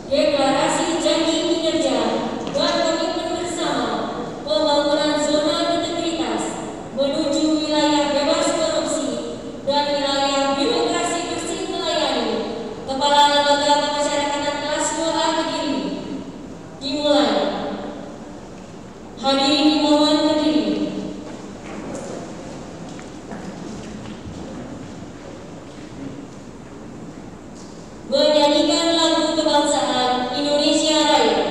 Deklarasi janji kinerja dan komitmen bersama pembangunan zona integritas menuju wilayah bebas korupsi dan wilayah birokrasi bersih melayani Kepala Lembaga Pemasyarakatan kelas 2A Kediri. Dimulai. Hadirin dimohon berdiri. Menyanyikan lagu kebangsaan Indonesia Raya.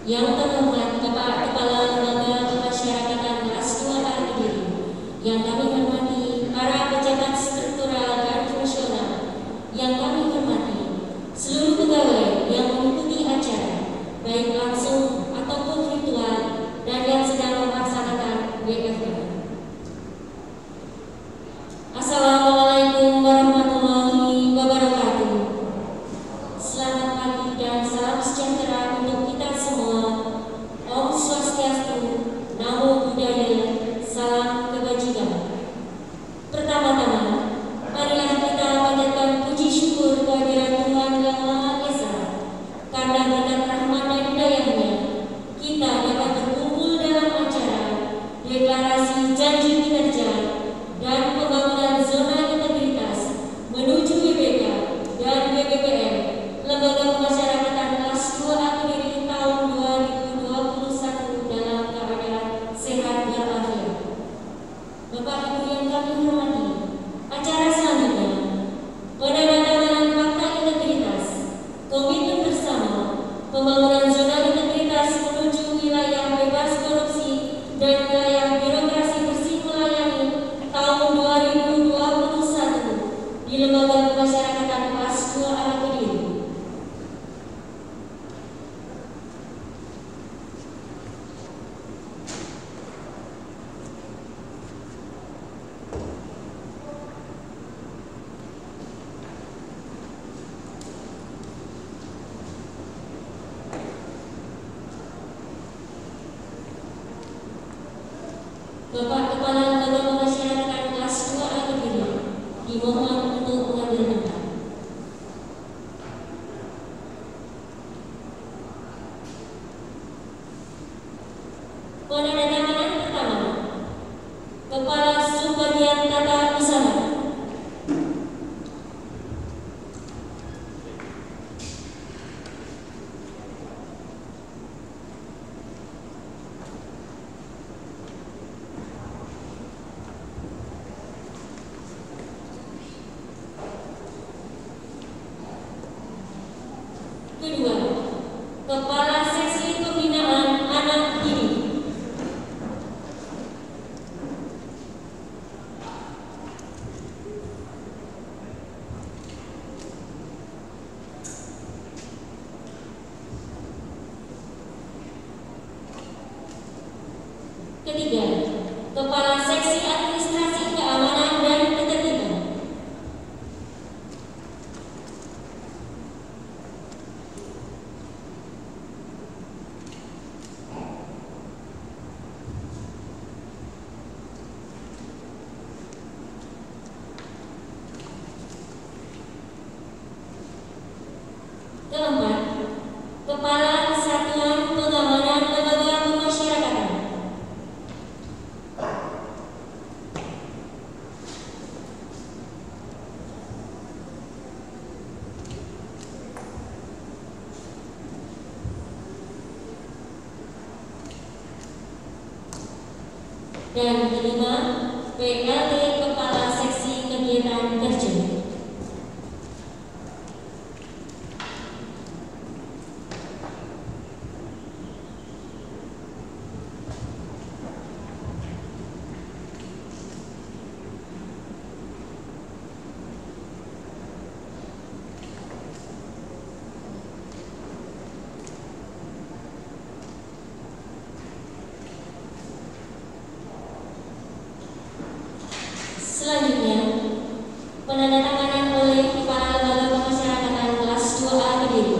Yang terhormat Bapak Kepala Lembaga Pemasyarakatan kelas 2A Kediri, yang kami hormati para pejabat struktural dan fungsional, yang kami hormati seluruh pegawai yang mengikuti acara, baik langsung ataupun virtual, dan yang sedang melaksanakan WFH. Assalamualaikum warahmatullahi wabarakatuh. Selamat pagi dan salam sejahtera untuk kita semua. Om Swastiastu, Namo Buddhaya, salam kebajikan. Pertama-tama, marilah kita panjatkan puji syukur kehadiran Tuhan Yang Maha Esa, karena berkat rahmat dan hidayahnya kita dapat berkumpul dalam acara deklarasi janji kinerja dan pembangunan zona integritas menuju WBK dan BPPM Lembaga Pemasyarakatan kelas 2A Kediri tahun 2021 dalam keadaan sehat walafiat. Bapak Ibu yang kami hormati, acara selanjutnya penandatanganan fakta integritas, komitmen bersama pembangunan zona integritas menuju wilayah bebas korupsi dan wilayah birokrasi bersih melayani tahun 2021 di Lembaga Pemasyarakatan kelas 2A Kediri. Bapak Kepala Lembaga Pemasyarakatan kelas 2A Kediri, dimohon untuk mengambil tempat. Penandatanganan pertama, Kepala Subbagian Tata Usaha. Kedua, Kepala Seksi Pembinaan Anak Ketiga, Kepala Seksi Administrasi Keamanan dan Ketertiban. Keempat, Kepala Kesatuan Pengamanan Lembaga Pemasyarakatan. Dan kelima, PLT Kepala Seksi Kegiatan Kerja. Selanjutnya, penandatanganan oleh Kepala Lembaga Pemasyarakatan kelas 2A Kediri.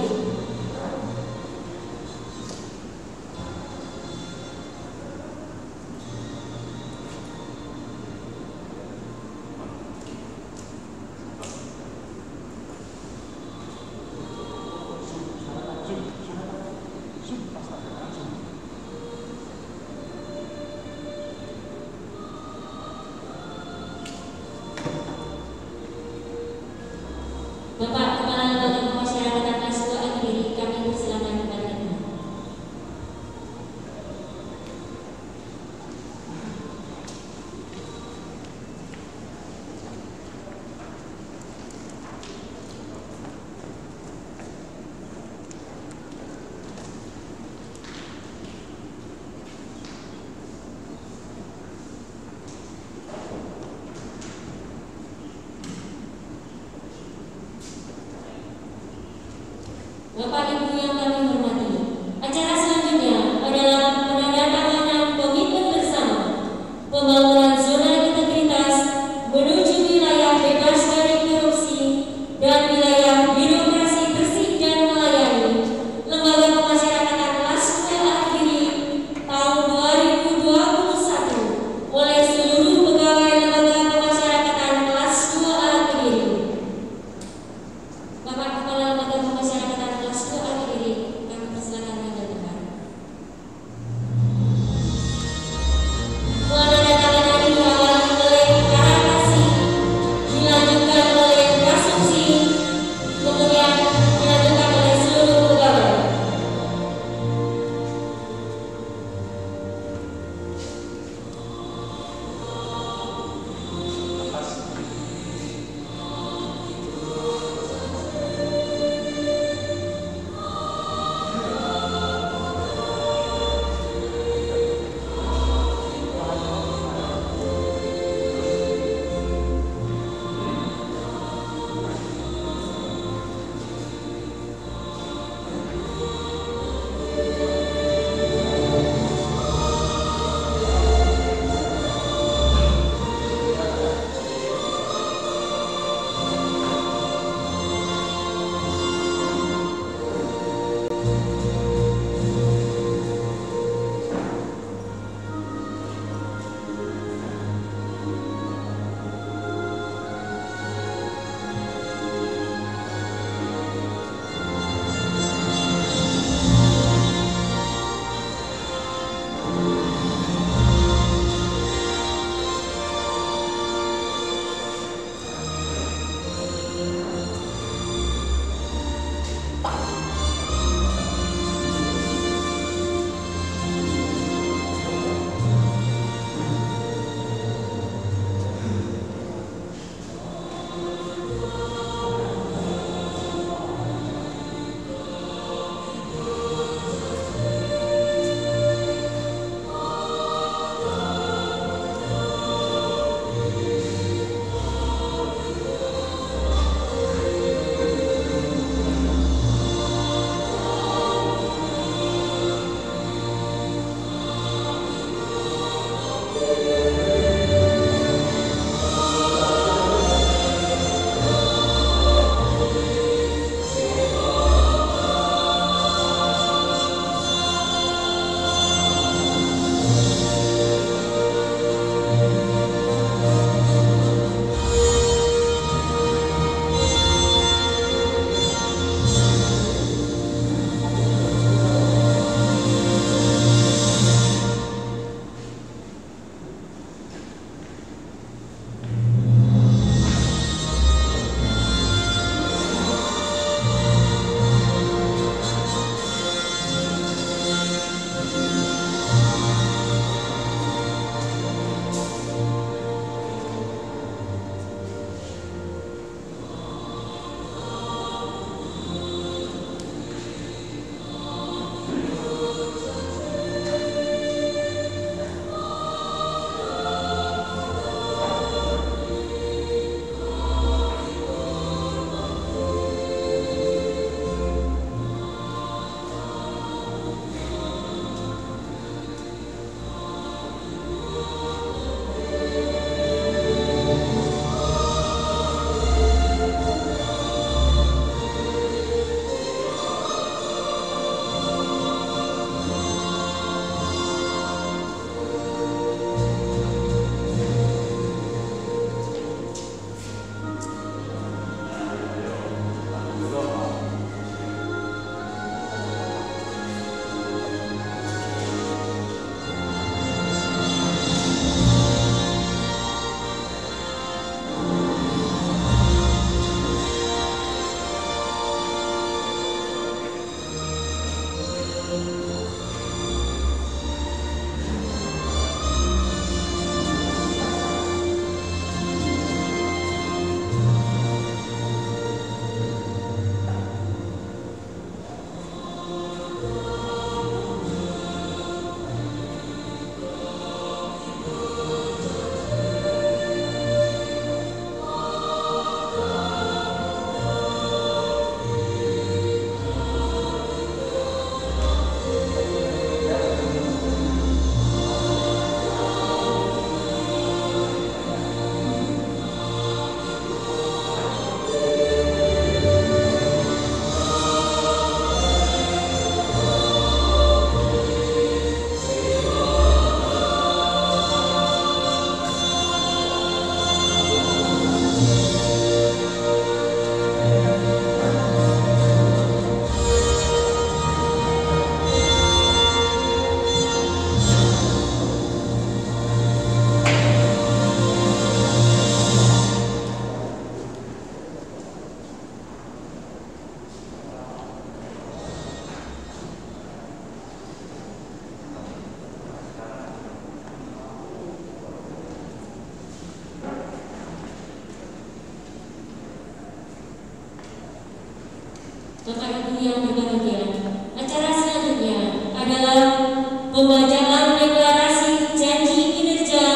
Bapak Ibu yang berbahagia, acara selanjutnya adalah pembacaan deklarasi janji kinerja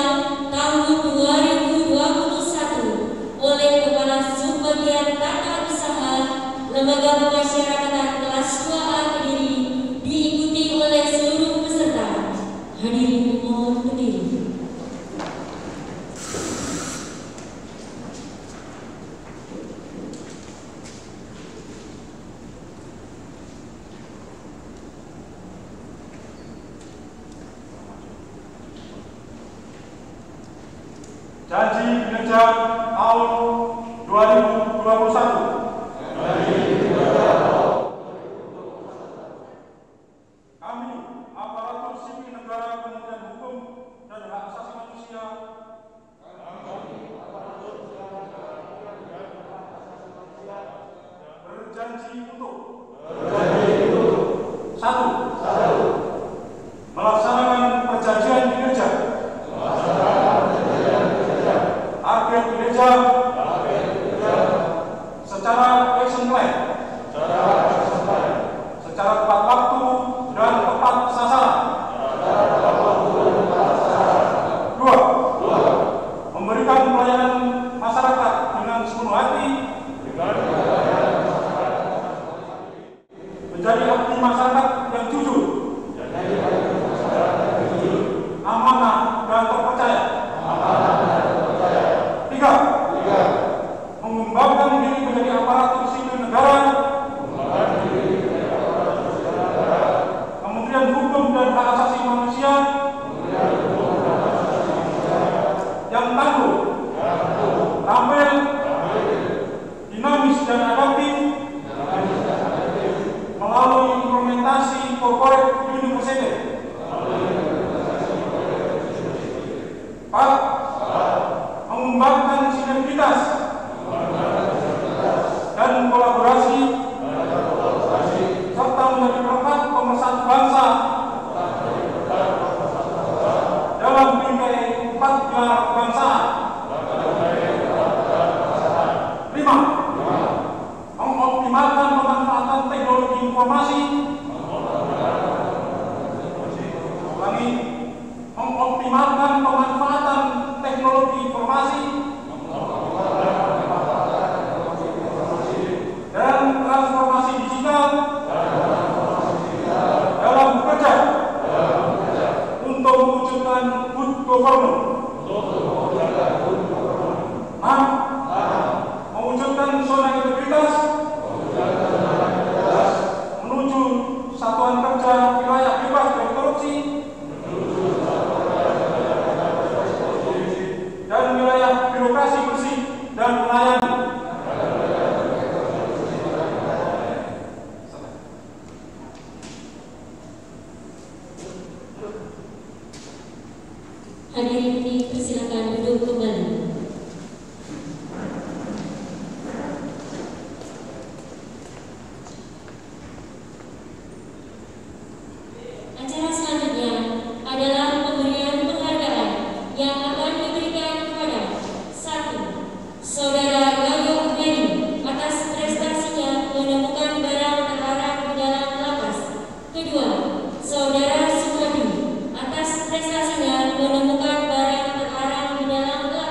tahun 2021 oleh Kepala Subbagian Tata Usaha Lembaga Pemasyarakatan kelas 2A Kediri, diikuti oleh seluruh peserta. Hadirin mohon berdiri. Janji kinerja tahun 2021. Kami, aparatur sipil negara Kementerian Hukum dan Hak Asasi Manusia, berjanji untuk satu, melaksanakan perjanjian kinerja. Target kinerja secara action plan, secara tepat waktu dan tepat sasaran. Dua, memberikan pelayanan masyarakat dengan sepenuh hati, menjadi abdi masyarakat yang jujur, amanah dan terpercaya. Tiga, mengembangkan diri menjadi aparatur sipil negara, Kementerian Hukum dan Hak Asasi Manusia yang tangguh, tampil, dinamis dan adaptif melalui implementasi corporate university. 4, mengembangkan sinergitas dan kolaborasi serta menjadi perekat pemersatu bangsa dalam bingkai 4 pilar kebangsaan. 5, mengoptimalkan pemanfaatan teknologi informasi. Mengoptimalkan pemanfaatan teknologi informasi dan transformasi digital dalam bekerja untuk mewujudkan good governance. 6, mewujudkan zona integritas menuju satuan kerja wilayah bebas dari korupsi dan wilayah birokrasi bersih dan melayani. Hadirin dipersilakan duduk kembali. Acara selanjutnya adalah pemberian penghargaan yang akan diberikan kepada 1. Saudara Yoyo Hedi atas prestasinya menemukan barang terlarang di dalam lapas. 2. Saudara Sukadi atas prestasinya menemukan barang terlarang di dalam lapas.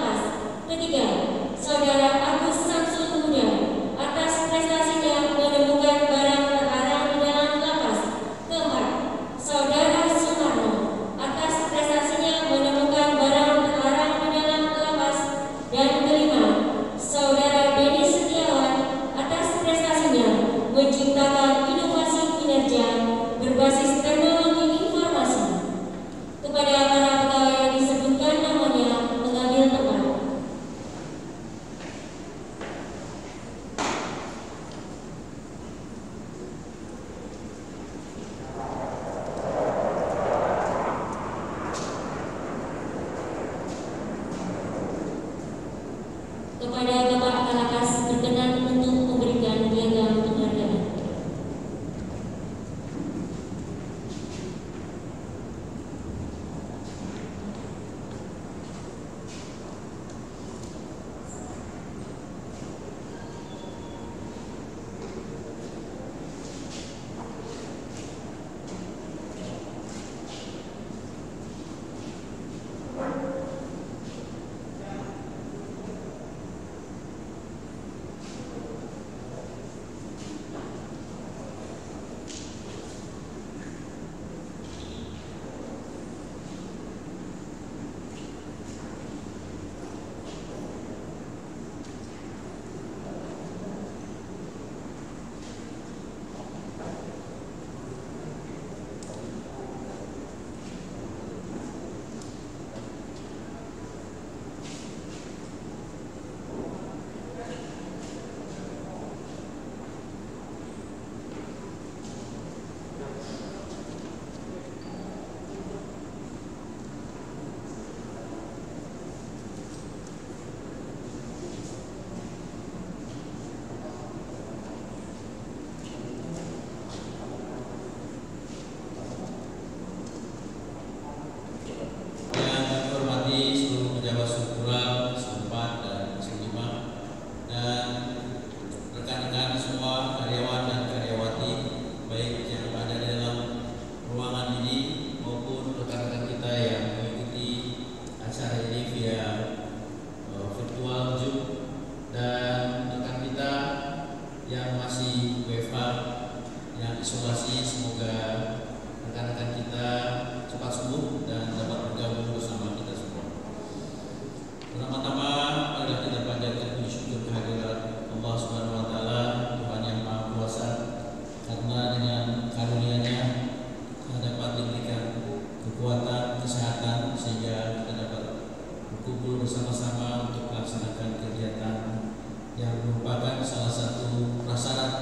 bersama-sama untuk melaksanakan kegiatan yang merupakan salah satu prasyarat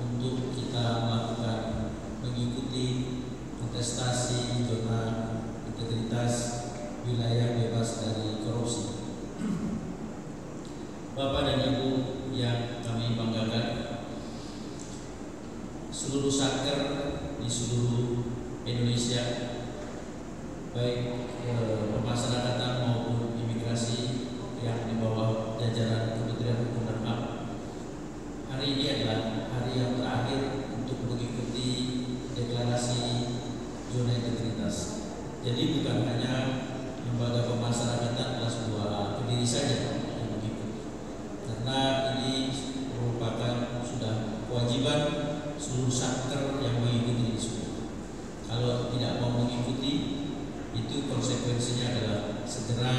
untuk kita mengikuti kontestasi zona integritas wilayah bebas dari korupsi. Bapak dan Ibu yang kami banggakan, seluruh satker di seluruh Indonesia, baik pemasyarakatan maupun imigrasi yang di bawah jajaran Kementerian Hukum dan HAM, hari ini adalah hari yang terakhir untuk mengikuti deklarasi zona integritas. Jadi bukan hanya lembaga pemasyarakatan kelas 2 Kediri saja yang mengikuti, karena ini merupakan sudah kewajiban seluruh satker yang mengikuti ini. Kalau tidak mau mengikuti, itu konsekuensinya adalah segera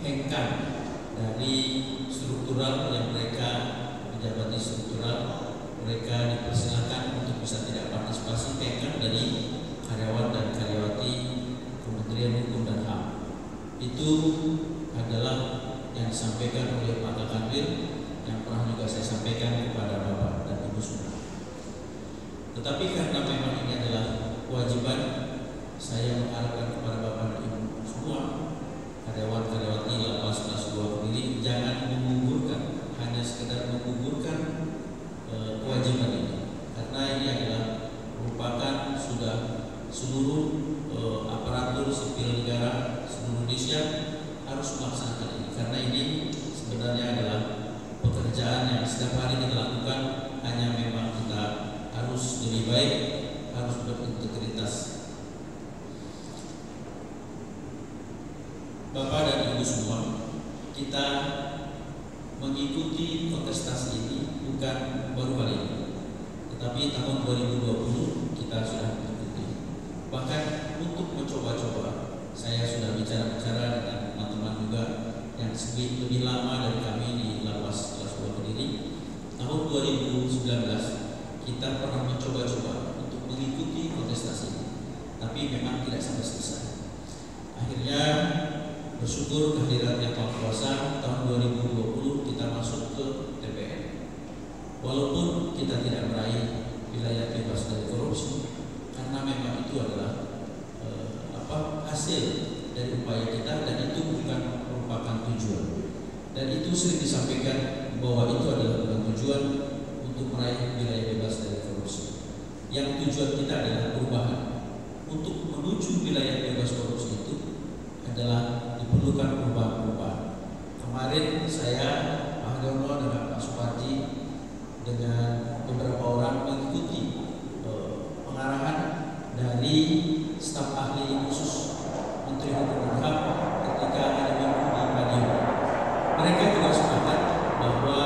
hengkang dari struktural yang mereka menjabati struktural, mereka dipersilakan untuk bisa tidak partisipasi, hengkang dari karyawan dan karyawati Kementerian Hukum dan HAM. Itu adalah yang disampaikan oleh Pak Kanwil, yang pernah juga saya sampaikan kepada Bapak dan Ibu semua. Tetapi karena memang ini adalah kewajiban, saya mengharapkan kepada Bapak dan Ibu semua, karyawan-karyawati lapas kelas 2 Kediri, jangan menggugurkan, hanya sekedar menggugurkan kewajiban ini, karena ini adalah merupakan sudah seluruh aparatur sipil negara seluruh Indonesia harus melaksanakan ini, karena ini sebenarnya adalah pekerjaan yang setiap hari kita lakukan, hanya memang kita harus lebih baik, harus berintegritas. Bapak dan Ibu semua, kita mengikuti kontestasi ini bukan baru kali ini, tetapi tahun 2020 kita sudah mengikuti. Bahkan untuk mencoba-coba, saya sudah bicara-bicara dengan teman-teman juga yang lebih lama dari kami di lapas kelas 2 Kediri. Tahun 2019 kita pernah mencoba-coba untuk mengikuti kontestasi ini, tapi memang tidak sampai selesai. Akhirnya bersyukur kehadiran Yang Maha Kuasa, tahun 2020 kita masuk ke TPN. Walaupun kita tidak meraih wilayah bebas dari korupsi, karena memang itu adalah hasil dari upaya kita, dan itu bukan merupakan tujuan. Dan itu sering disampaikan bahwa itu adalah bukan tujuan untuk meraih wilayah bebas dari korupsi. Yang tujuan kita adalah perubahan. Untuk menuju wilayah bebas korupsi itu adalah diperlukan perubahan-perubahan. Kemarin saya, Pak Haryono dengan Pak Suparji dengan beberapa orang mengikuti pengarahan dari staf ahli khusus Menteri Hukum dan HAM ketika hari Minggu di Madiun. Mereka juga sepakat bahwa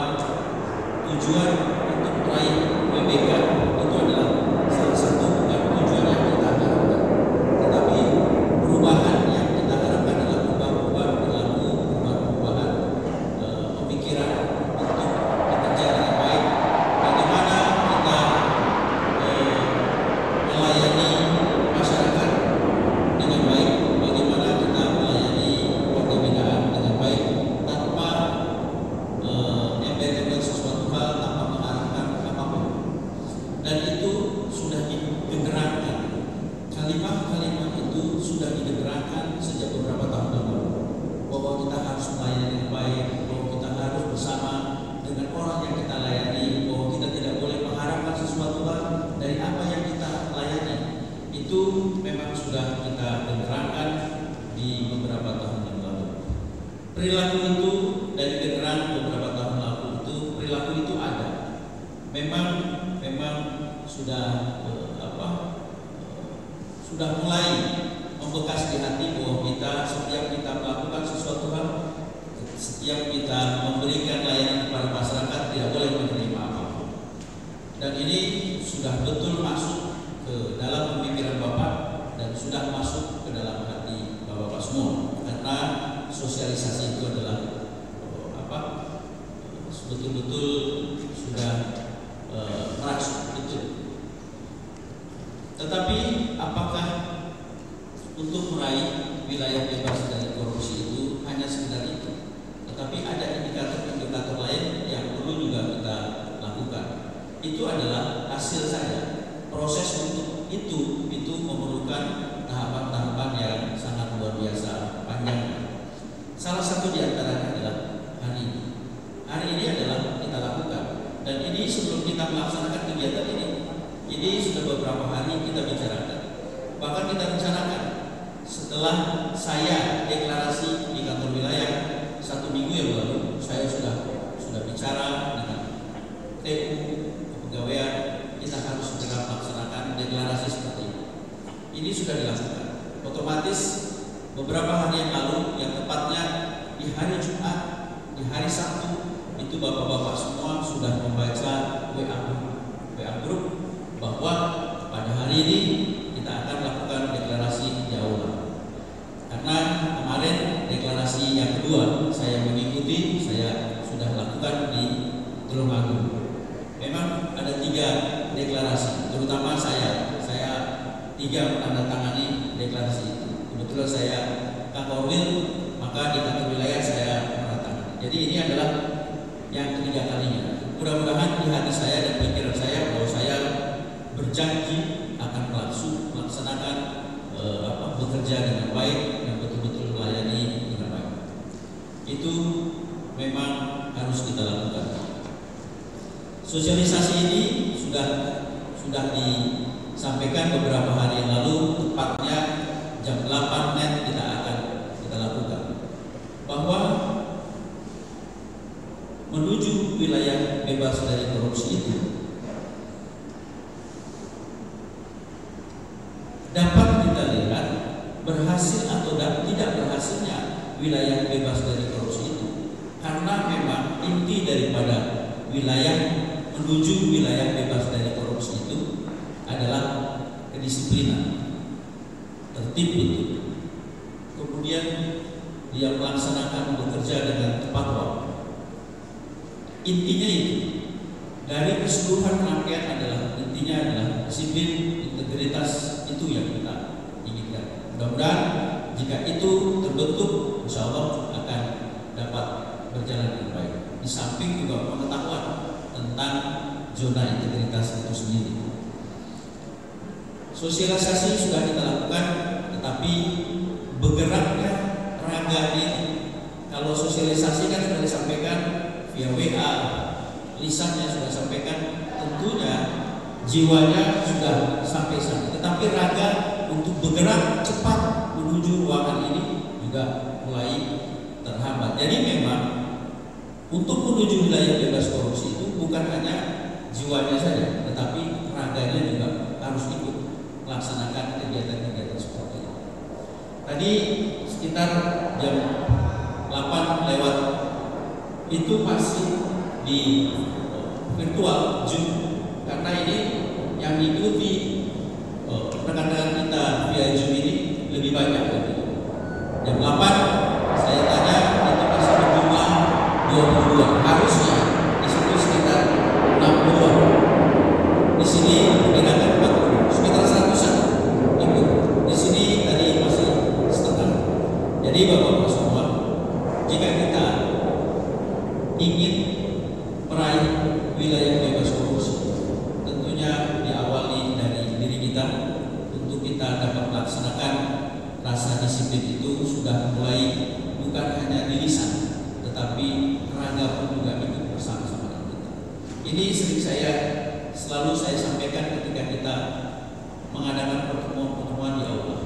tujuan untuk meraih WBK itu adalah salah satu bukan tujuan yang kita harapkan, tetapi perubahan yang kita harapkan adalah perubahan perilaku, perubahan pemikiran untuk bekerja dengan baik. Bagaimana kita melayani masyarakat dengan baik, bagaimana kita melayani warga binaan dengan baik tanpa ember-ember sesuatu hal, tanpa mengharapkan apapun. Dan itu sudah digerakkan, kalimat-kalimat itu sudah digerakkan sejak beberapa tahun lalu, bahwa kita harus melayani dengan baik, bahwa kita harus bersama dengan orang yang kita layani, bahwa kita tidak boleh mengharapkan sesuatu hal dari apa yang kita layani. Itu memang sudah kita gerakkan di beberapa tahun yang lalu. Perilaku itu dari gerak beberapa tahun lalu itu, perilaku itu ada. Memang sudah sudah mulai membekas di hati bahwa kita setiap kita melakukan sesuatu hal, setiap kita memberikan layanan kepada masyarakat, tidak boleh menerima apapun. Dan ini sudah betul masuk ke dalam pemikiran Bapak dan sudah masuk ke dalam hati Bapak semua, karena sosialisasi itu adalah betul-betul sudah merasuk betul. Tetapi apakah untuk meraih wilayah bebas dari korupsi itu hanya sekedar itu? itu adalah hasil saya. Proses untuk itu memerlukan tahapan-tahapan yang sangat luar biasa panjang. Salah satu di antaranya adalah hari ini. Hari ini adalah kita lakukan, dan ini sebelum kita melaksanakan kegiatan ini sudah beberapa hari kita bicarakan. Bahkan kita rencanakan setelah saya deklarasi di kantor wilayah 1 minggu yang lalu, saya sudah bicara dengan TU kepegawaian, kita harus segera melaksanakan deklarasi seperti ini. Ini sudah dilakukan. Otomatis beberapa hari yang lalu, yang tepatnya di hari Jumat, di hari Sabtu, itu bapak-bapak semua sudah membaca WA grup bahwa pada hari ini kita akan lakukan deklarasi di aula. Karena kemarin deklarasi yang kedua saya mengikuti, saya sudah lakukan di Tulung Agung. Memang ada 3 deklarasi, terutama saya 3 menandatangani deklarasi itu. Kebetulan saya Kakorwil, maka di kantor wilayah saya menandatangani. Jadi ini adalah yang ketiga kalinya. Mudah-mudahan di hati saya dan pikiran saya bahwa saya berjanji akan melaksanakan bekerja dengan baik dan betul-betul melayani dengan baik. Itu memang harus kita lakukan. Sosialisasi ini sudah disampaikan beberapa hari yang lalu, tepatnya jam 8 net kita lakukan, bahwa menuju wilayah bebas dari korupsi itu dapat kita lihat berhasil atau tidak berhasilnya wilayah bebas dari korupsi itu, karena memang inti daripada wilayah menuju wilayah bebas dari korupsi itu adalah kedisiplinan, tertib itu, kemudian dia melaksanakan bekerja dengan tepat waktu. Intinya itu, dari keseluruhan rangkaian intinya adalah disiplin, integritas, itu yang kita inginkan. Mudah-mudahan jika itu terbentuk, insya Allah akan dapat berjalan dengan baik. Di samping juga pengetahuan tentang zona integritas itu sendiri. Sosialisasi sudah kita lakukan, tetapi bergeraknya raga ini, kalau sosialisasi kan sudah disampaikan via WA, lisannya sudah sampaikan, tentunya jiwanya sudah sampai sana. Tetapi raga untuk bergerak cepat menuju ruangan ini juga mulai terhambat. Jadi memang untuk menuju wilayah bebas korupsi itu bukan hanya jiwanya saja, tetapi raganya juga harus ikut melaksanakan kegiatan-kegiatan seperti itu. Tadi sekitar jam 8 lewat itu masih di virtual Zoom, karena ini yang diikuti rekan-rekan kita via Zoom ini lebih banyak lagi. Jam 8 saya tanya itu masih berjumlah 22, harusnya di situ sekitar 60. Di sini berbeda 40, sekitar 100-an ikut. Di sini tadi masih setengah. Jadi bapak-bapak semua, jika kita ingin meraih wilayah bebas korupsi, tentunya diawali dari diri kita. Untuk kita dapat melaksanakan rasa disiplin itu sudah mulai bukan hanya di lisan, tetapi raga pun juga ikut bersama-sama dengan kita. Ini selalu saya sampaikan ketika kita mengadakan pertemuan-pertemuan di aula,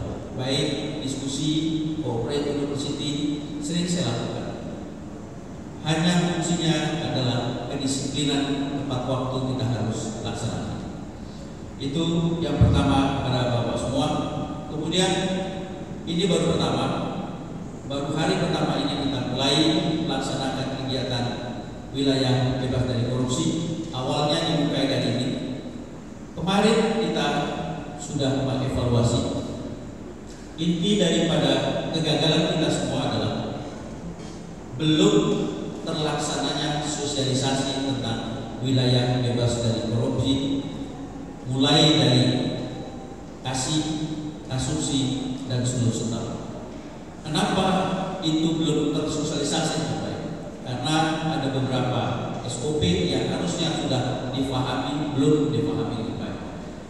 baik diskusi, corporate university, sering saya lakukan. Hanya kuncinya adalah kedisiplinan tepat waktu kita harus laksanakan. Itu yang pertama pada bapak semua. Kemudian ini baru hari pertama ini kita mulai melaksanakan kegiatan wilayah bebas dari korupsi. Awalnya dimulai dari ini. Kemarin kita sudah mengevaluasi. Inti daripada kegagalan kita semua adalah belum terlaksananya sosialisasi tentang wilayah bebas dari korupsi, mulai dari kasih, asumsi, dan seterusnya. Kenapa itu belum tersosialisasi? Karena ada beberapa SOP yang harusnya sudah difahami belum difahami dengan baik.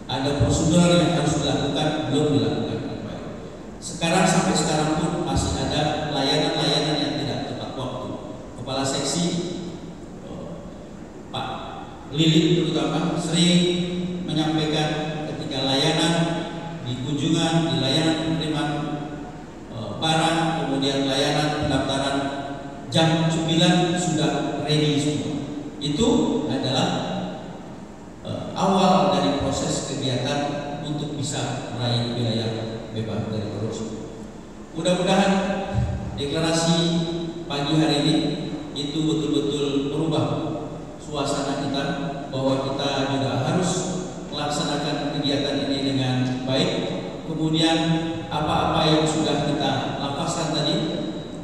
Ada prosedur yang harus dilakukan belum dilakukan dengan baik. Sampai sekarang pun masih ada layanan-layanan yang tidak tepat waktu. Kepala seksi Pak Lilin terutama sering menyampaikan ketika layanan di kunjungan, di layanan penerimaan barang, kemudian layanan pendaftaran jam 9 sudah ready semua. Itu adalah awal dari proses kegiatan untuk bisa meraih wilayah bebas dari korupsi. Mudah-mudahan deklarasi pagi hari ini itu betul-betul merubah suasana kita, bahwa kita juga harus melaksanakan kegiatan ini dengan baik. Kemudian apa-apa yang sudah kita lapaskan tadi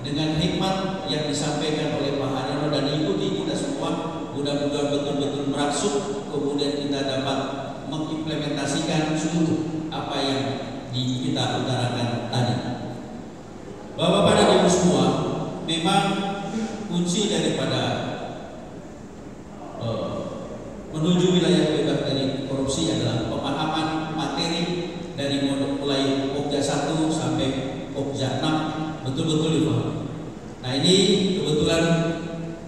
dengan hikmat yang disampaikan oleh Pak Haryono dan diikuti kita semua, mudah-mudahan betul-betul merangsuk, kemudian kita dapat mengimplementasikan seluruh apa yang kita utarakan tadi. Bapak-bapak dan ibu semua, memang kunci daripada menuju wilayah bebas dari korupsi adalah pemahaman materi dari mulai Pokja 1 sampai Pokja 6 betul-betul dipahami. Nah, ini kebetulan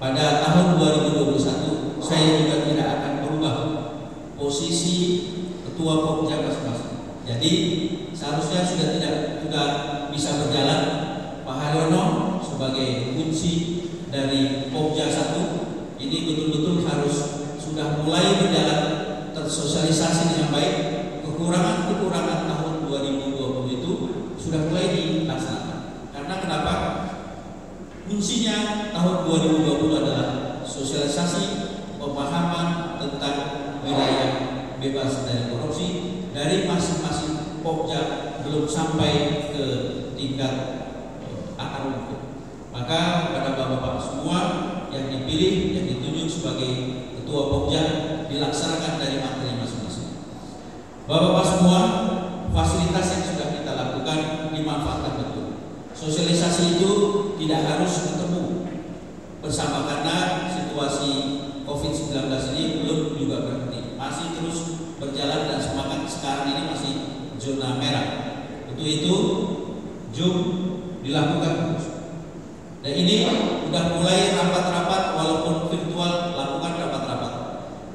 pada tahun 2021 saya juga tidak akan berubah posisi ketua Pokja masing-masing. Jadi seharusnya sudah bisa berjalan. Pak Haryono sebagai kunci dari Pokja 1 ini betul-betul harus sudah mulai berjalan, tersosialisasi dengan baik. Kekurangan tahun 2020 itu sudah mulai dilaksanakan. Karena kenapa? Kuncinya tahun 2020 adalah sosialisasi pemahaman tentang wilayah bebas dari korupsi dari masing-masing Pokja belum sampai ke tingkat akar rumput. Maka pada bapak-bapak semua yang dipilih, yang ditunjuk sebagai ketua Pokja dilaksanakan dari materi masing-masing. Bapak-bapak semua, fasilitas yang sudah kita lakukan dimanfaatkan betul. Sosialisasi itu tidak harus ketemu bersama karena situasi COVID-19 ini belum juga berhenti, masih terus berjalan dan semakin sekarang ini masih zona merah. Untuk itu Zoom dilakukan. Dan ini sudah mulai rapat-rapat walaupun virtual, lakukan rapat-rapat.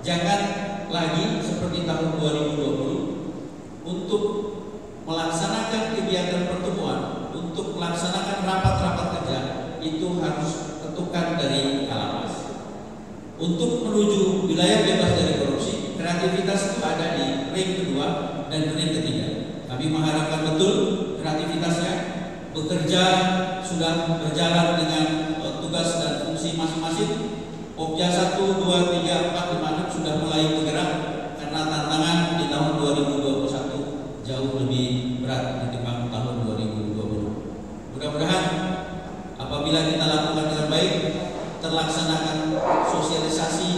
Jangan lagi seperti tahun 2020 untuk melaksanakan kegiatan pertemuan, untuk melaksanakan rapat-rapat kerja itu harus tentukan dari Kalapas. Untuk menuju wilayah bebas dari korupsi, kreativitas itu ada di ring kedua dan ring ketiga. Kami mengharapkan betul kreativitasnya bekerja sudah berjalan dengan tugas dan fungsi masing-masing. Pokja 1, 2, 3, 4, 5, 6 sudah mulai bergerak karena tantangan di tahun 2021 jauh lebih berat ketimbang tahun 2020. Mudah-mudahan apabila kita lakukan dengan baik, terlaksanakan sosialisasi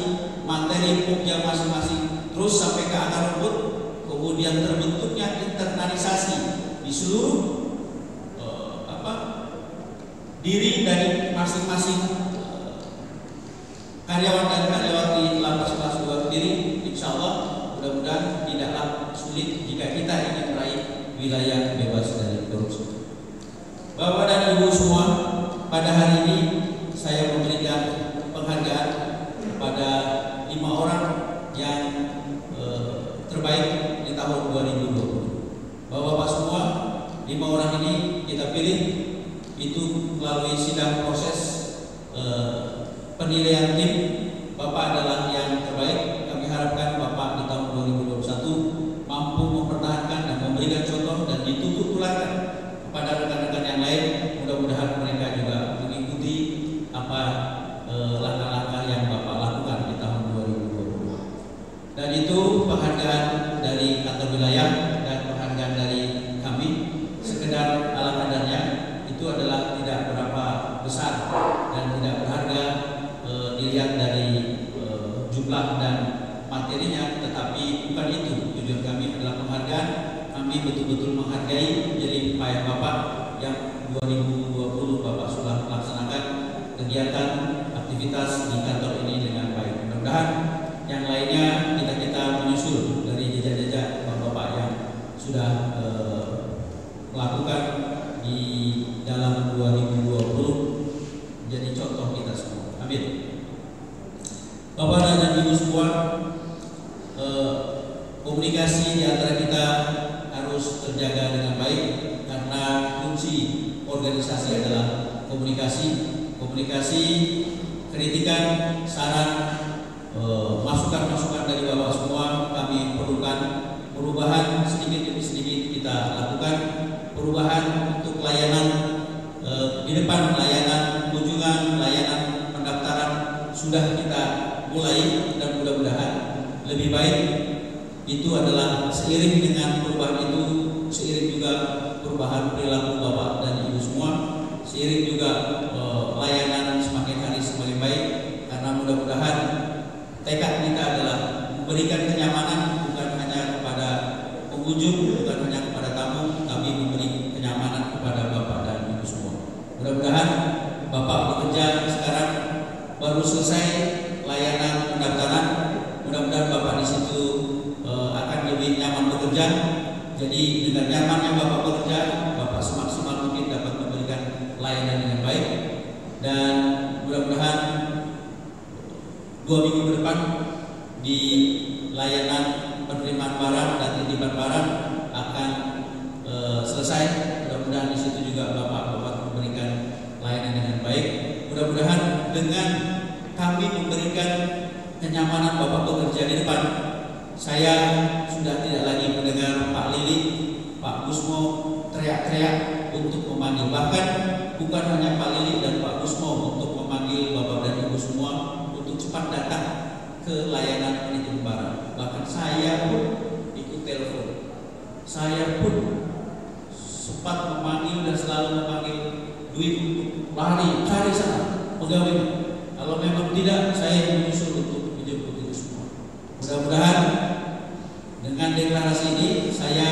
materi Pokja masing-masing terus sampai ke akar rumput, kemudian terbentuknya internalisasi di seluruh diri dari masing-masing karyawan dan karyawati Lapas kelas 2 sendiri. Insya Allah mudah-mudahan tidaklah sulit jika kita ingin meraih wilayah bebas dari korupsi. Bapak dan Ibu semua, pada hari ini saya memberikan penghargaan kepada 5 orang yang terbaik di tahun 2020. Bapak-bapak semua, 5 orang ini kita pilih itu melalui sidang proses penilaian tim. Bapak adalah yang terbaik. Kami harapkan Bapak di tahun 2021 mampu mempertahankan dan memberikan contoh dan ditutup tularkan kepada rekan-rekan yang lain. Mudah-mudahan mereka juga mengikuti apa langkah-langkah yang Bapak lakukan di tahun 2020. Dan itu penghargaan dari kantor wilayah dan penghargaan dari kami. Sekedar ala kadarnya itu adalah tidak berapa besar dan tidak berharga dilihat dari jumlah dan materinya, tetapi bukan itu tujuan kami. Adalah penghargaan. Kami betul-betul menghargai jerih payah Bapak yang 2020 Bapak sudah melaksanakan kegiatan aktivitas di kantor ini dengan baik. lakukan di dalam 2020 menjadi contoh kita semua. Amin. Bapak dan Ibu semua, komunikasi di antara kita harus terjaga dengan baik karena kunci organisasi adalah komunikasi, kritikan, saran, masukan-masukan dari Bapak semua kami perlukan. Perubahan sedikit demi sedikit kita lakukan, perubahan untuk layanan di depan, layanan kunjungan, layanan pendaftaran sudah kita mulai dan mudah-mudahan lebih baik. Itu adalah seiring dengan perubahan itu, seiring juga perubahan perilaku Bapak dan Ibu semua, seiring juga layanan semakin hari semakin baik, karena mudah-mudahan tekad kita adalah memberikan kenyamanan bukan hanya kepada pengunjung, bukan hanya kepada tamu, tapi memberi kenyamanan kepada Bapak dan Ibu semua. Mudah-mudahan Bapak bekerja sekarang baru selesai layanan pendaftaran, mudah-mudahan Bapak di situ akan lebih nyaman bekerja. Jadi dengan nyamannya Bapak bekerja, Bapak semaksimal mungkin dapat memberikan layanan dengan baik, dan mudah-mudahan 2 minggu ke depan di layanan penerimaan barang dan titipan barang akan selesai. Mudah-mudahan di situ juga Bapak memberikan layanan dengan baik. Mudah-mudahan dengan kami memberikan kenyamanan Bapak bekerja di depan, saya sudah tidak lagi mendengar Pak Lilik, Pak Gusmo teriak-teriak untuk memanggil. Bahkan bukan hanya Pak Lilik dan Pak Gusmo untuk memanggil Bapak dan Ibu semua untuk cepat datang ke layanan penitipan barang. Bahkan saya pun ikut telepon, saya pun sempat memanggil dan selalu memanggil duit untuk lari cari sana pegawai. Kalau memang tidak, saya yang menyusul untuk menjemput itu semua. Mudah-mudahan dengan deklarasi ini saya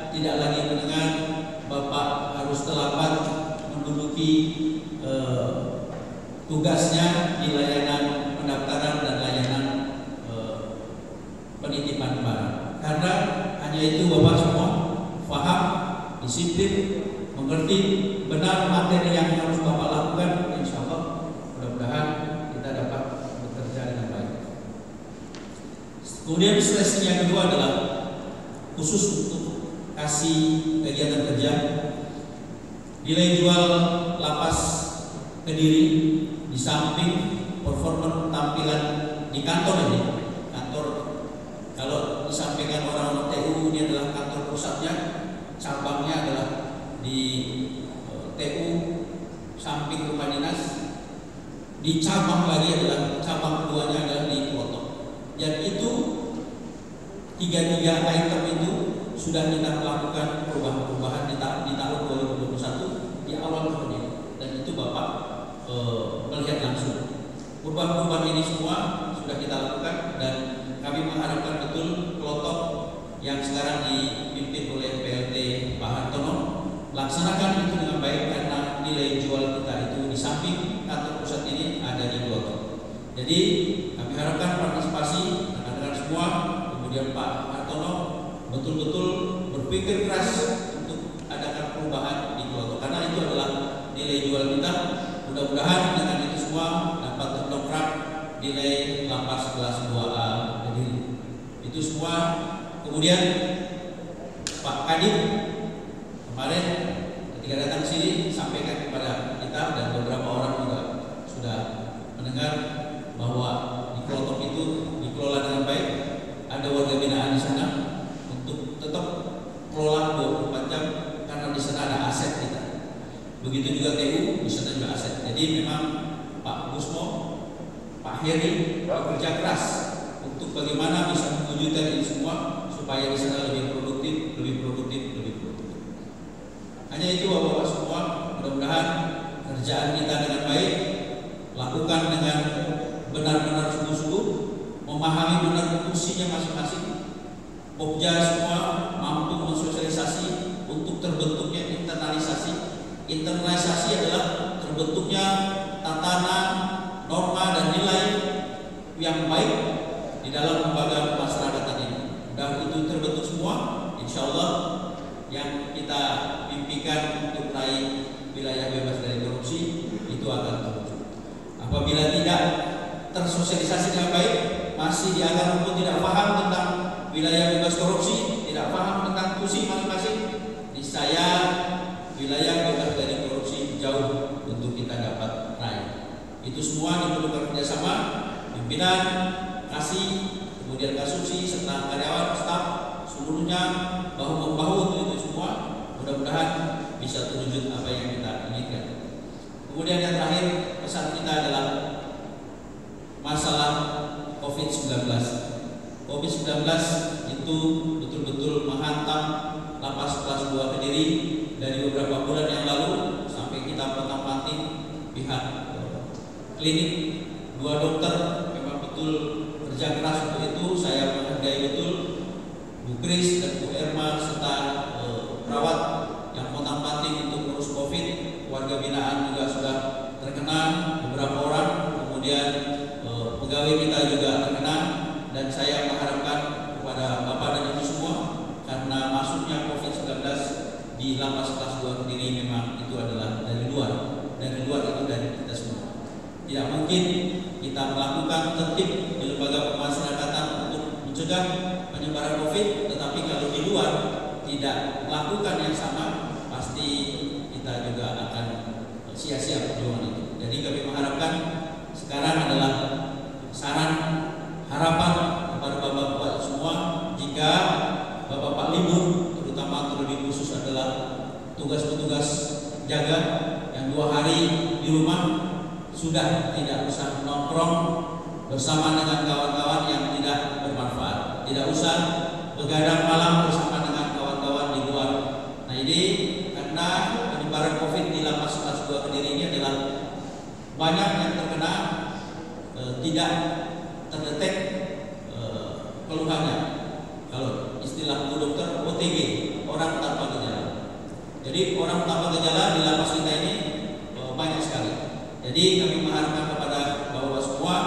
tidak lagi mendengar Bapak harus terlambat menduduki tugasnya di layanan pendaftaran dan layanan penitipan barang. Karena hanya itu Bapak semua paham, disiplin, mengerti benar materi yang harus Bapak lakukan. Insya Allah mudah-mudahan kita dapat bekerja dengan baik. Kemudian seleksi yang kedua adalah khusus untuk kasih kegiatan kerja. Nilai jual lapas Kediri di samping performa tampilan di kantor ini. Kantor, kalau disampaikan orang-orang TU ini adalah kantor pusatnya, cabangnya adalah di TU samping rumah dinas. Di cabang lagi adalah cabang keduanya adalah di Klotok. Dan itu tiga item itu sudah kita lakukan perubahan-perubahan di tahun 2021 di awal tahun ini, dan itu Bapak melihat langsung perubahan-perubahan ini semua sudah kita lakukan, dan kami mengharapkan betul Klotok yang sekarang dipimpin oleh PLT Pak Hartono laksanakan itu dengan baik, karena nilai jual kita itu di samping kantor pusat ini ada di Klotok. Jadi kami harapkan partisipasi rekan-rekan semua, kemudian Pak Hartono betul-betul berpikir keras untuk adakan perubahan di Klotok, karena itu adalah nilai jual kita. Mudah-mudahan dengan itu semua dapat terdongkrak nilai lapas kelas 2A Kediri. Itu semua. Kemudian Pak Kadip kemarin ketika datang ke sini sampaikan kepada kita, dan beberapa orang juga sudah mendengar bahwa di Klotok itu dikelola dengan baik. Ada warga binaan di sana untuk tetap kelola 24 jam, karena di sana ada aset kita. Begitu juga TU, di sana juga aset. Jadi memang Pak Gusmo, Pak Heri bekerja keras untuk bagaimana bisa mewujudkan ini semua supaya di sana lebih produktif. Hanya itu Bapak semua, mudah-mudahan kerjaan kita dengan baik, lakukan dengan benar-benar sungguh-sungguh, memahami benar fungsinya masing-masing. Pokja semua mampu mensosialisasi untuk terbentuknya internalisasi. Internalisasi adalah terbentuknya tatanan, norma dan nilai yang baik di dalam lembaga pemasyarakatan ini. Dan itu terbentuk semua, insya Allah yang kita mimpikan signifikan untuk meraih wilayah bebas dari korupsi itu akan terwujud. Apabila tidak tersosialisasi dengan baik, masih dianggap pun tidak paham tentang wilayah bebas korupsi, tidak paham tentang tusi masing-masing, niscaya wilayah bebas dari korupsi jauh untuk kita dapat raih. Itu semua diperlukan kerjasama pimpinan, kasih, kemudian kasusi serta karyawan, staf seluruhnya bahu membahu untuk itu semua. Mudah-mudahan bisa terwujud apa yang kita inginkan. Kemudian yang terakhir, pesan kita adalah masalah COVID-19. COVID-19 itu betul-betul menghantam lapas kelas 2 Kediri dari beberapa bulan yang lalu sampai kita potong-panting pihak klinik, 2 dokter memang betul kerja keras untuk itu. Saya menghargai betul Bu Kris dan Bu Erma serta perawat yang potong-panting untuk ngurus COVID. Warga binaan juga sudah terkena beberapa orang, kemudian pegawai kita juga terkena, dan saya mengharapkan kepada Bapak dan Ibu semua, karena masuknya COVID-19 di lapas kelas 2 Kediri memang itu adalah dari luar itu dari kita semua. Tidak mungkin kita melakukan tertib di lembaga pemasyarakatan untuk mencegah penyebaran COVID, tetapi kalau di luar tidak melakukan yang sama, pasti kita juga akan sia-sia perjuangan itu. Jadi kami mengharapkan sekarang adalah saran harapan kepada bapak-bapak semua, jika bapak-bapak libur, terutama terlebih khusus adalah tugas-tugas jaga yang 2 hari di rumah, sudah tidak usah nongkrong bersama dengan kawan-kawan yang tidak bermanfaat, tidak usah begadang malam bersama dengan kawan-kawan di luar. Nah ini karena penyebaran COVID di lapas kelas 2 Kediri ini adalah banyak yang terkena, tidak terdetek keluhannya. Kalau istilah Bu Dokter, OTG, orang tanpa gejala. Jadi orang tanpa gejala di lapas kita ini banyak sekali. Jadi kami mengharapkan kepada bapak-bapak semua,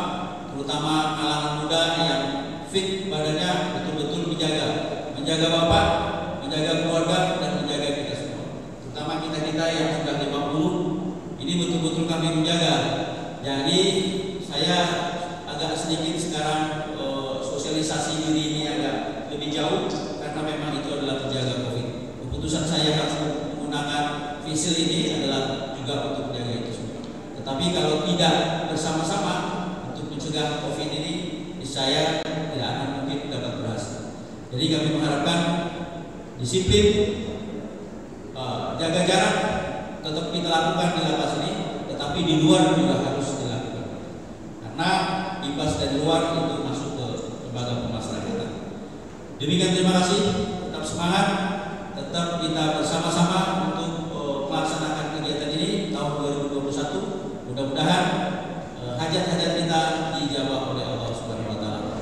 terutama kalangan muda yang fit badannya, betul-betul menjaga bapak, menjaga keluarga, dan menjaga kita semua. Terutama kita yang sudah 50, ini betul-betul kami menjaga. Jadi saya agak sedikit sekarang sosialisasi diri ini agak lebih jauh, karena memang itu adalah penjaga COVID. Keputusan saya harus menggunakan visil ini adalah juga untuk menjaga itu semua. Tetapi kalau tidak bersama-sama untuk mencegah COVID ini, saya tidak akan mungkin dapat berhasil. Jadi kami mengharapkan disiplin, jaga jarak tetap kita lakukan di lapas ini, tetapi di luar juga harus dilakukan. Karena imbas dari luar itu masuk ke lembaga pemasyarakatan. Demikian, terima kasih. Tetap semangat, tetap kita bersama-sama untuk melaksanakan kegiatan ini tahun 2021. Mudah-mudahan hajat-hajat kita dijawab oleh Allah Subhanahu wa taala.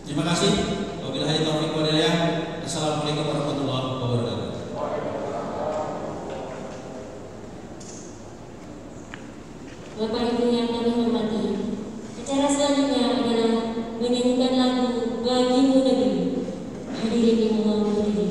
Terima kasih. Wabillahi taufiq wal hidayah. Assalamualaikum warahmatullahi wabarakatuh. Bapak Ibu yang kami hormati, acara selanjutnya adalah menyanyikan lagu Bagimu Negeri. Hadirin yang mohon berdiri.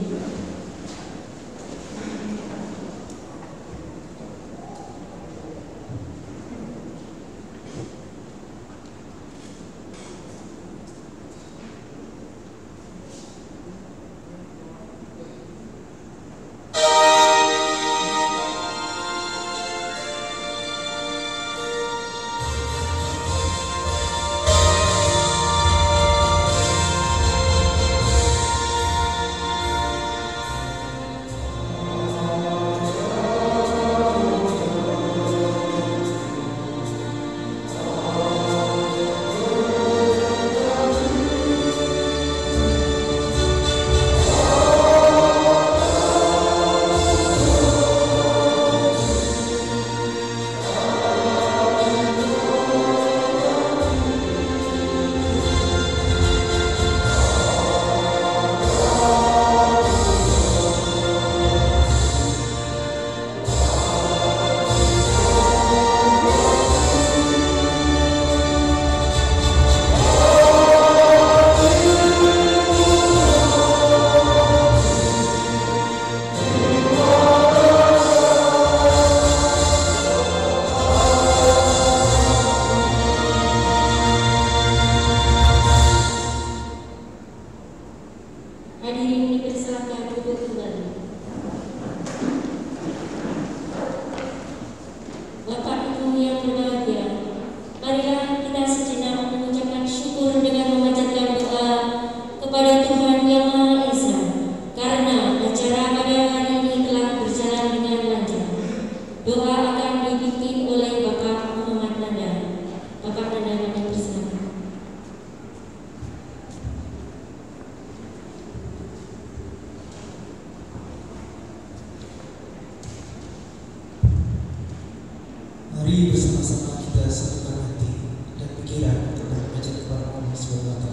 Mari bersama-sama kita satukan hati dan pikiran untuk mengajak kepada Allah SWT.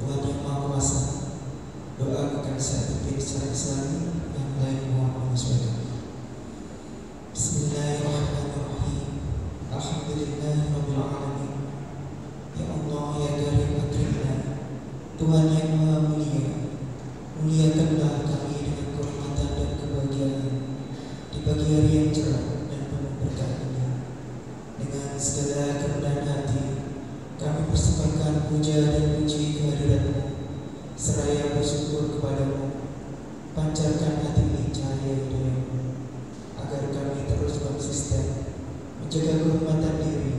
Tuhan yang Maha Kuasa, doa akan saya pimpin secara Islami yang lain mohon menyesuaikan. Bismillahirrahmanirrahim. Alhamdulillahirabbil alamin. Ya Allah ya Karim akrimna. Tuhan yang Maha Mulia, muliakanlah kami dengan kehormatan dan kebahagiaan di pagi hari yang cerah dan penuh berkah ini. Dengan segala kerendahan hati, kami persembahkan puja dan puji kehadirat-Mu, seraya bersyukur kepadamu. Pancarkan hati ini cahaya hidayah-Mu, agar kami terus konsisten menjaga kehormatan diri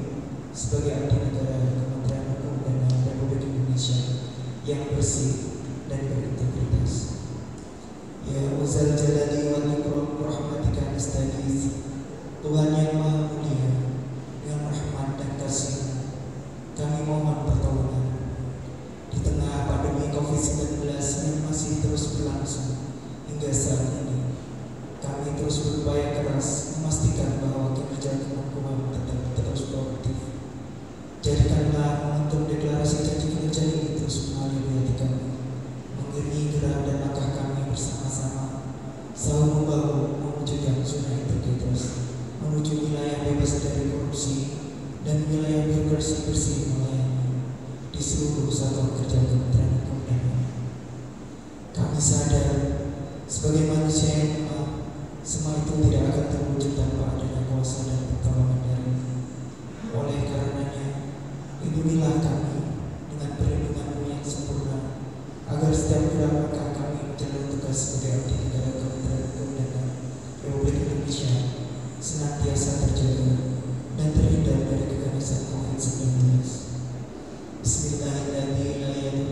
sebagai abdi negara Kementerian Hukum dan HAM Republik Indonesia yang bersih dan berintegritas. Ya Uzal Jalali wal Ikram rahmatika nastaghits. Tuhan yang Maha Mulia, dengan rahmat dan kasih-Mu kami mohon pertolongan di tengah pandemi COVID-19 yang masih terus berlangsung hingga saat ini. Kami terus berupaya keras memastikan bahwa kinerja Kemenkumham tetap terus produktif. Jadikanlah momentum deklarasi janji kinerja ini terus mengalir di hati kami, mengiringi gerak dan langkah kami bersama-sama, selalu membahu mewujudkan zona integritas menuju wilayah bebas dari korupsi dan wilayah birokrasi bersih melayani di seluruh satuan kerja Kementerian Hukum dan HAM. Kami sadar sebagai manusia yang lemah, semua itu tidak akan terwujud tanpa adanya kuasa dan pertolongan dari-Mu. Oleh karenanya, lindungilah kami dengan perlindungan-Mu yang sempurna, agar setiap gerak langkah kami menjalankan tugas sebagai abdi negara Kementerian Hukum dan HAM Republik Indonesia senantiasa terjaga dan terhindar dari keganasan COVID-19. Bismillahirrahmanirrahim.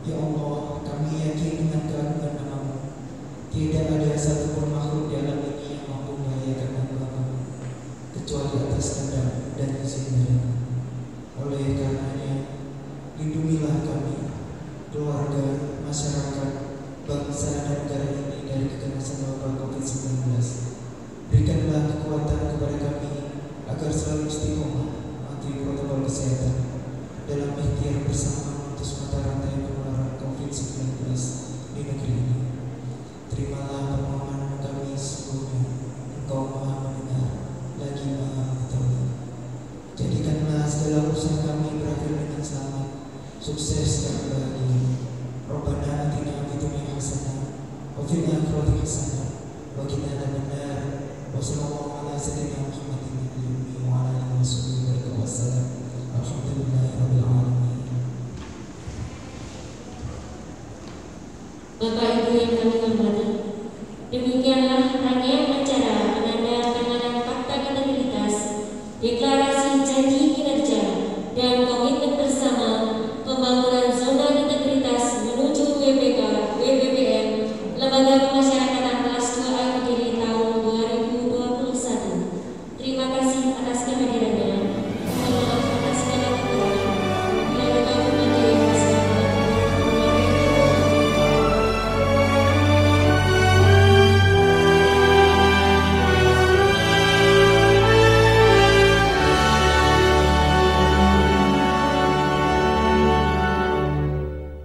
Ya Allah, kami yakin dengan keagungan nama-Mu, tidak ada satupun makhluk di alam ini yang mampu membahayakan nama-Mu kecuali atas kehendak dan izin dari-Mu. Oleh karenanya, lindungilah kami, keluarga, masyarakat, bangsa dan negara ini dari keganasan wabah COVID-19. Berikanlah kekuatan kepada kami agar selalu istiqomah mematuhi protokol kesehatan dalam ikhtiar bersama memutus mata rantai penularan COVID-19 di negeri ini. Terimalah permohonan kami sebelumnya. Engkau Maha mendengar lagi Maha mengetahui. Jadikanlah segala usaha kami berakhir dengan selamat, sukses dan bahagia. Rabbana atina fid dunya hasanah wa fil akhirati hasanah wa qina adzabannar. Wassallallahu ala sayyidina Muhammadin wa ala alihi wasallam. Alhamdulillahirabbil alamin. Bapak Ibu yang kami hormati, demikian